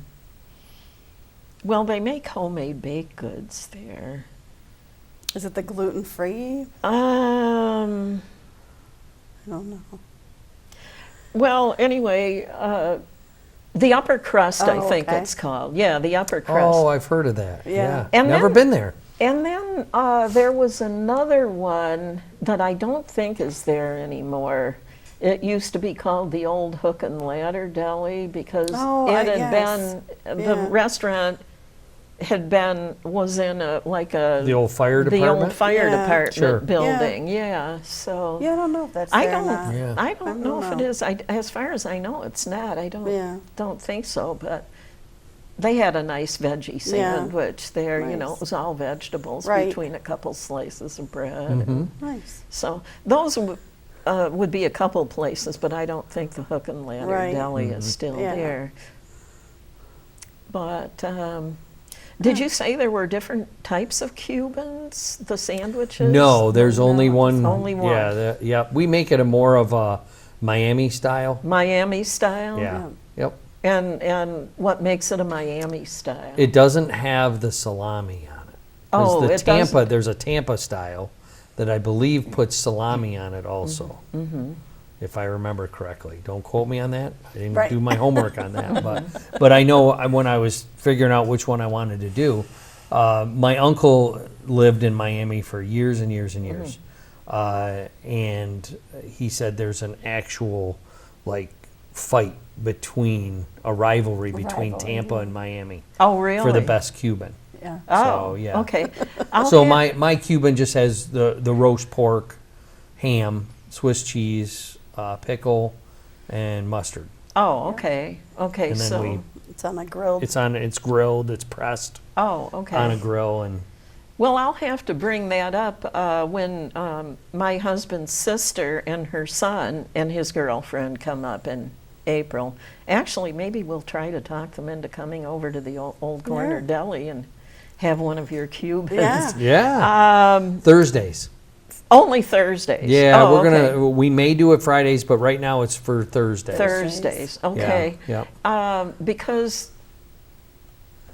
they make homemade baked goods there. Is it the gluten free? Um, I don't know. well, anyway, the upper crust, I Oh, think okay. it's called. Yeah, the upper crust. "Oh, I've heard of that." Yeah. Yeah, And never then- been there. And then there was another one that I don't think is there anymore. It used to be called the Old Hook and Ladder Deli because Oh, it had yes. been, the Yeah. restaurant was in The old fire the department? old fire Yeah. department Sure. building, yeah, so. Yeah, I don't know if that's I there or don't, not. Yeah. I don't know if it know. is. As far as I know, it's not. I Yeah. don't think so, but they had a nice veggie Yeah. sandwich there, you know, Nice. it was all vegetables Right. between a couple slices of bread. Mm-hmm. and- Nice. So those would be a couple places, but I don't think the Hook and Ladder Right. Deli Mm-hmm. is still Yeah. there. But did you say there were different types of Cubans, the sandwiches? No, there's only No, one. only one. Yeah, yeah. We make it a more of a Miami style. Miami style? Yeah. Yep. And what makes it a Miami style? It doesn't have the salami on it. 'Cause Oh, the it Tampa, doesn't. there's a Tampa style that I believe puts salami on it also. Mm-hmm. If I remember correctly. Don't quote me on that. I didn't Right. do my homework on that. But I know when I was figuring out which one I wanted to do, my uncle lived in Miami for years and years and years. And he said there's an actual like fight between a rivalry between Rivalry. Tampa and Miami Oh, really? for the best Cuban. Yeah. Oh, So, yeah. okay. So my Cuban just has the roast pork, ham, Swiss cheese, pickle, and mustard. Oh, okay. Okay, And then so. It's on a grilled. It's grilled, it's pressed Oh, okay. on a grill, and Well, I'll have to bring that up when my husband's sister and her son and his girlfriend come up in April. Actually, maybe we'll try to talk them into coming over to the Old Corner Yeah. Deli and have one of your Cubans. Yeah. yeah, Thursdays. Only Thursdays. Yeah, Oh, we're okay. gonna. We may do it Fridays, but right now it's for Thursdays. Thursdays. Yeah, Okay. Yep. Because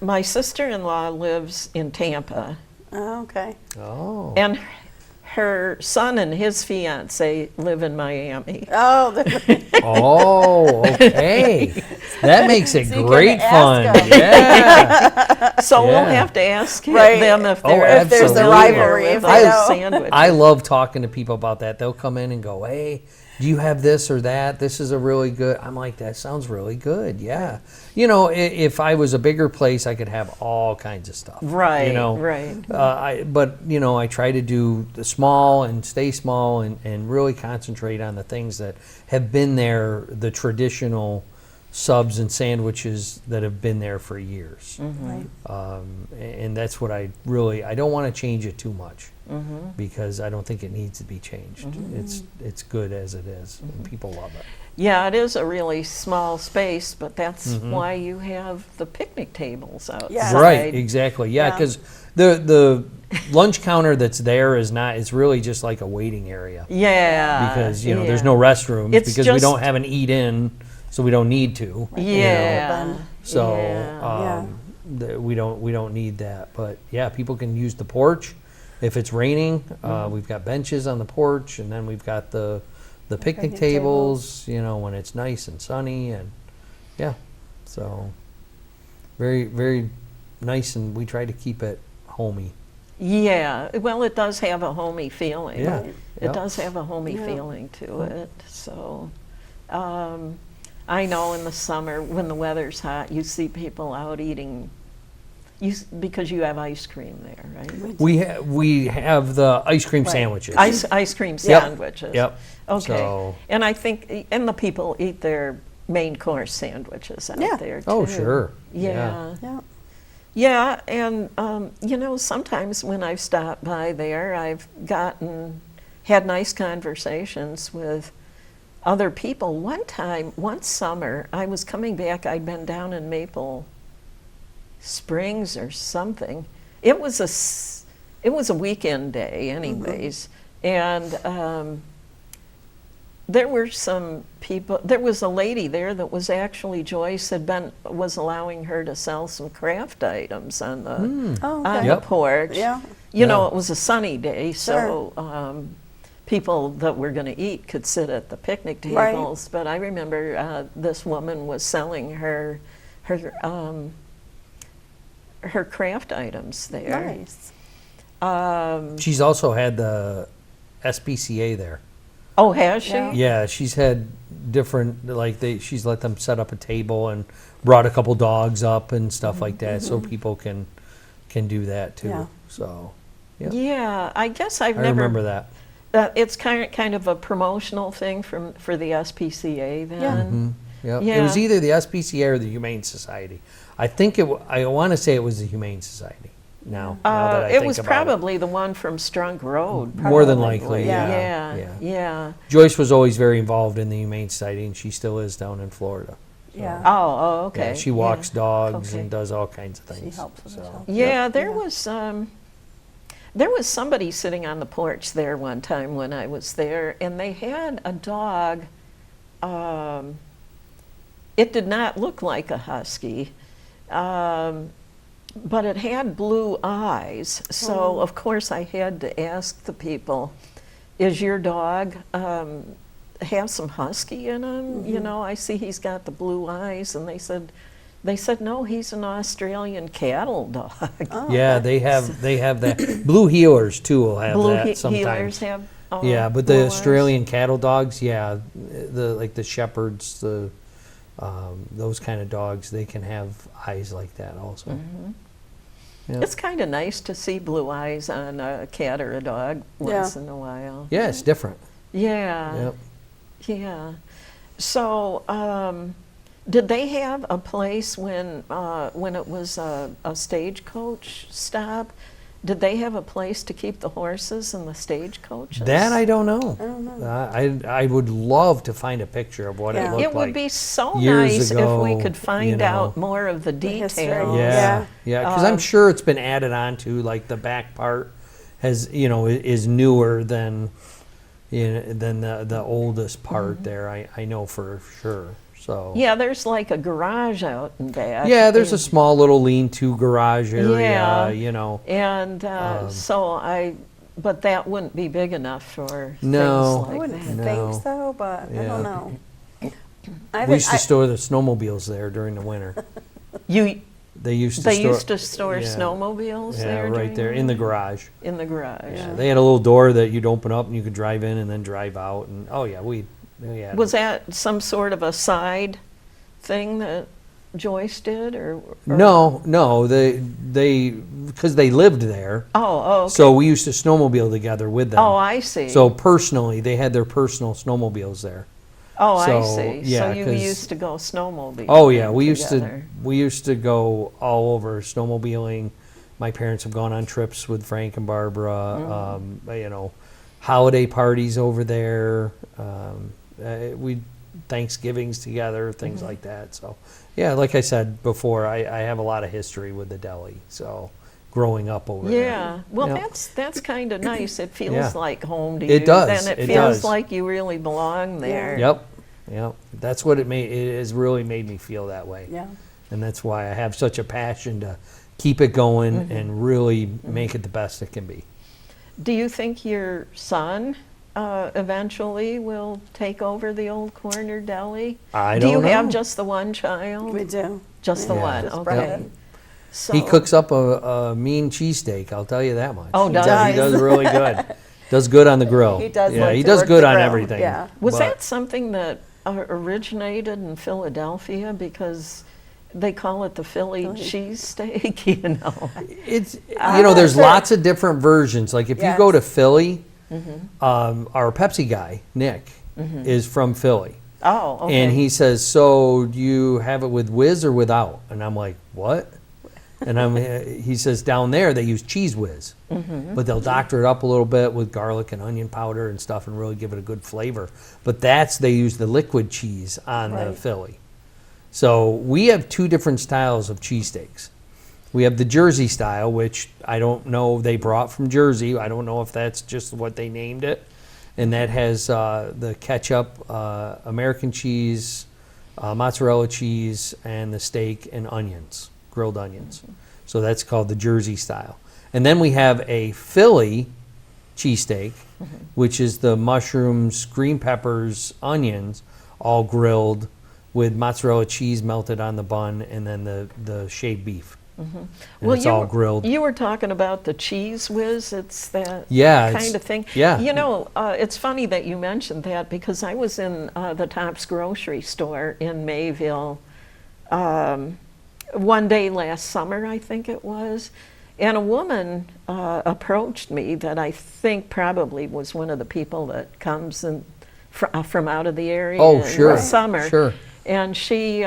my sister-in-law lives in Tampa, Oh, okay. Oh. and her son and his fiance live in Miami. Oh, Oh, okay. That makes it So you great can fun. ask 'em. Yeah. So we'll Yeah. have to ask Right. them if Oh, they're if there's a absolutely. rivalry, with if those they know. sandwiches. I love talking to people about that. They'll come in and go, "Hey, do you have this or that? This is a really good." I'm like, "That sounds really good." Yeah. You know, if I was a bigger place, I could have all kinds of stuff. Right, You know. right. But you know, I try to do the small and stay small and really concentrate on the things that have been there, the traditional subs and sandwiches that have been there for years. Right. And that's what I don't want to change it too much because I don't think it needs to be changed. It's good as it is, and people love it. Yeah, it is a really small space, but that's why you have the picnic tables outside. Yes. Right, exactly. Yeah, Yeah. because the lunch counter that's there is not. It's really just like a waiting area Yeah. because you know yeah. there's no restrooms It's because we just- don't have an eat in, so we don't need to. Yeah. So yeah. we don't need that. But yeah, people can use the porch. If it's raining, we've got benches on the porch, and then we've got the picnic Picnic tables. You know, when it's nice and sunny, and yeah, so very very nice, and we try to keep it homey. Yeah, well, it does have a homey feeling. Yeah. It Yep. does have a homey Yeah. feeling to it. So, I know in the summer when the weather's hot, you see people out eating. Because you have ice cream there, right? We have the ice cream Right. sandwiches. Ice cream Yep. sandwiches. Yep. Okay. So- And I think, and the people eat their main course sandwiches out Yeah. there too. Oh, sure. Yeah. Yeah. Yeah, and you know, sometimes when I've stopped by there, I've had nice conversations with other people. One summer, I was coming back. I'd been down in Maple Springs or something. It was a weekend day, anyways, and there were some people. There was a lady there that was actually Joyce was allowing her to sell some craft items on the Oh, on okay. Yep. the porch. Yeah. You know, Yeah. it was a sunny day, so people that were going to eat could sit at the picnic Right. tables. But I remember this woman was selling her craft items there. Nice. She's also had the SPCA there. Oh, has she? Yeah. Yeah, she's had different, like she's let them set up a table and brought a couple dogs up and stuff like that, so people can do that too. Yeah. So, yeah, Yeah, I guess I I've never. remember that. It's kind of a promotional thing for the SPCA then. Yeah, it Yeah. was either the SPCA or the Humane Society. I think I want to say it was the Humane Society. Now that I It think was about probably the one from Strunk Road. More than probably. likely, Yeah. Joyce was always very involved in the Humane Society, and she still is down in Florida. Yeah. Oh, okay. Yeah, she walks dogs Okay. and does all kinds of things. She helps with it. Yeah, there Yeah. was somebody sitting on the porch there one time when I was there, and they had a dog. It did not look like a husky, but it had blue eyes. So of course I had to ask the people, "Is your dog have some husky in him? You know, I see he's got the blue eyes," and they said. No, he's an Australian cattle dog. Oh, Yeah, they have that. Blue healers too will have Blue that sometimes. healers have. Yeah, but blue the eyes. Australian cattle dogs, yeah, the shepherds, those kind of dogs, they can have eyes like that also. Yeah. It's kind of nice to see blue eyes on a cat or a dog once in a while. Yeah, it's different. Yeah. Yep. Yeah. So, did they have a place when it was a stagecoach stop? Did they have a place to keep the horses and the stagecoaches? That I don't know. I don't know. I would love to find a picture of what Yeah. it looked It like. would be so years nice if we ago, could find out more of the history. details. Yeah, Yeah. because I'm sure it's been added on to, like the back part is newer than the oldest part there. I know for sure. So Yeah, there's like a garage out in back. yeah, there's a small little lean-to garage area. Yeah. And but that wouldn't be big enough for No. things I like wouldn't that. No. think so, but I Yeah. don't know. We used to store the snowmobiles there during the winter. They used to store store snowmobiles yeah, there. right during there in the garage. in the garage. Yeah, they had a little door that you'd open up and you could drive in and then drive out. And we had Was that some sort of a side thing that Joyce did, or? No, they because they lived there. Oh, okay. So we used to snowmobile together with them. Oh, I see. So personally, they had their personal snowmobiles there. Oh, I so, see. yeah, So you 'cause- used to go snowmobiling. Oh yeah, we together. used to go all over snowmobiling. My parents have gone on trips with Frank and Barbara. Holiday parties over there. We Thanksgivings together, things like that. So yeah, like I said before, I have a lot of history with the Deli. So growing up over there. Yeah, well, Yeah. that's kind of nice. It feels Yeah. like home to It you. does, Then it it feels does. like you really belong there. Yep. That's what it has really made me feel that way. Yeah. And that's why I have such a passion to keep it going and really make it the best it can be. Do you think your son eventually will take over the old corner deli? I Do you don't know. have just the one child? We do. Just the Yeah. one, Just okay. Brian. So, He cooks up a mean cheesesteak, I'll tell you that much. Oh, does he? He does really good. Does good on the grill. He does. Yeah, like he to does work good the on grill. everything. Yeah. Was but that something that originated in Philadelphia? Because they call it the Philly cheesesteak, you know. It's I'm not there's sure. lots of different versions. Like if you go to Yes. Philly, our Pepsi guy Nick is from Philly, Oh, okay. and he says, "So do you have it with whiz or without?" And I'm like, "What?" And he says, "Down there they use cheese whiz, but they'll doctor it up a little bit with garlic and onion powder and stuff, and really give it a good flavor. But they use the liquid cheese on the Right. Philly. So we have two different styles of cheesesteaks. We have the Jersey style, which I don't know, they brought from Jersey. I don't know if that's just what they named it. And that has the ketchup, American cheese, mozzarella cheese, and the steak and onions, grilled onions. So that's called the Jersey style. And then we have a Philly cheesesteak, which is the mushrooms, green peppers, onions, all grilled with mozzarella cheese melted on the bun, and then the shaved beef. And Well, it's all grilled. You were talking about the Cheese Whiz. It's that Yeah, kind it's- of thing. yeah. You know, it's funny that you mentioned that because I was in the Tops grocery store in Mayville one day last summer, I think it was, and a woman approached me that I think probably was one of the people that comes from out of the area Oh, in sure, the summer. sure. And she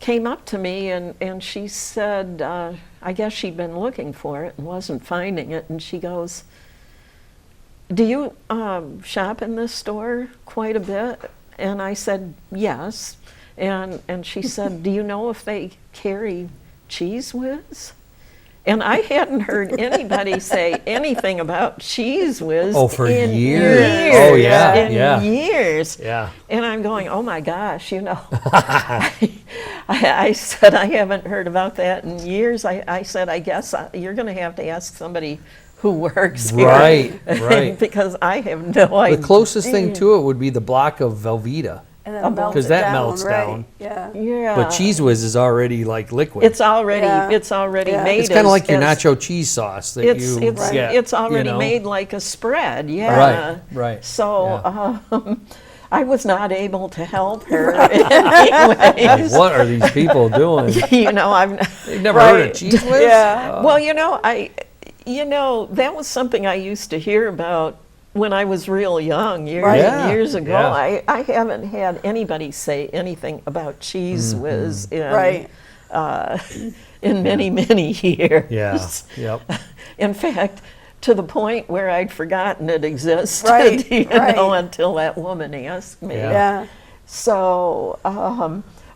came up to me and she said, I guess she'd been looking for it and wasn't finding it. And she goes, "Do you shop in this store quite a bit?" And I said, "Yes." And she said, "Do you know if they carry Cheese Whiz?" And I hadn't heard anybody say anything about Cheese Whiz For in years. Oh, yeah, in yeah. years. Yeah. And I'm going, oh my gosh, you know. I said, I haven't heard about that in years. I said, I guess you're going to have to ask somebody who works here. Right. Because I have no idea. The closest thing to it would be the block of Velveeta. And then melts 'Cause it that down, melts right? down. Yeah. Yeah. But Cheese Whiz is already like liquid. It's already Yeah. made. It's kind of like your as- nacho cheese sauce that It's you it's get. it's already you know? made like a spread. Yeah. Right. So I was not able to help her anyways. What are these people doing? You know, I'm. They've never heard of Cheese Whiz? Yeah. Well, you know, that was something I used to hear about when I was real young, years Right. and years ago. Yeah. I haven't had anybody say anything about Cheese Whiz Right. in many, many years. Yeah. Yep. In fact, to the point where I'd forgotten it existed, Right, you know, right. until that woman asked me. Yeah. Yeah. So,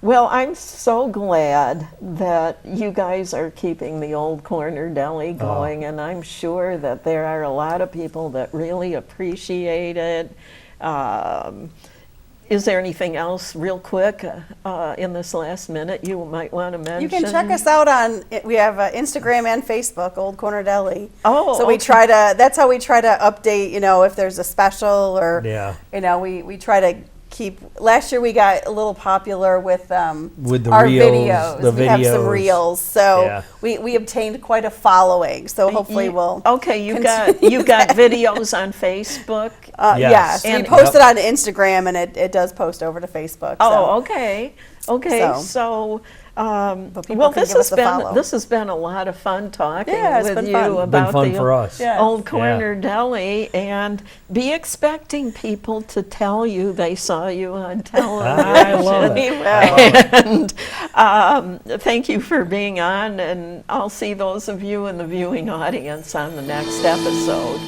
well, I'm so glad that you guys are keeping the Old Corner Deli going, and I'm sure that there are a lot of people that really appreciate it. Is there anything else, real quick, in this last minute you might want to mention? You can check us out on, we have Instagram and Facebook, Old Corner Deli. Oh, So we okay. try to, that's how we try to update, you know, if there's a special or, Yeah. you know, we try to keep, last year we got a little popular with the our reels, videos. the We have some videos. reels. So Yeah. we obtained quite a following. So hopefully we'll. Okay, you've continue got videos on Facebook. Yes. Yes, we And- post it on Instagram and it does post over to Facebook. Oh, so. okay. So, people well, can this give us has a follow. this has been a lot of fun talking Yeah, it's with been you fun. Been about fun the for us. Yeah. Old Corner Deli, and be expecting people to tell you they saw you on television. I love We it. will. And thank you for being on, and I'll see those of you in the viewing audience on the next episode.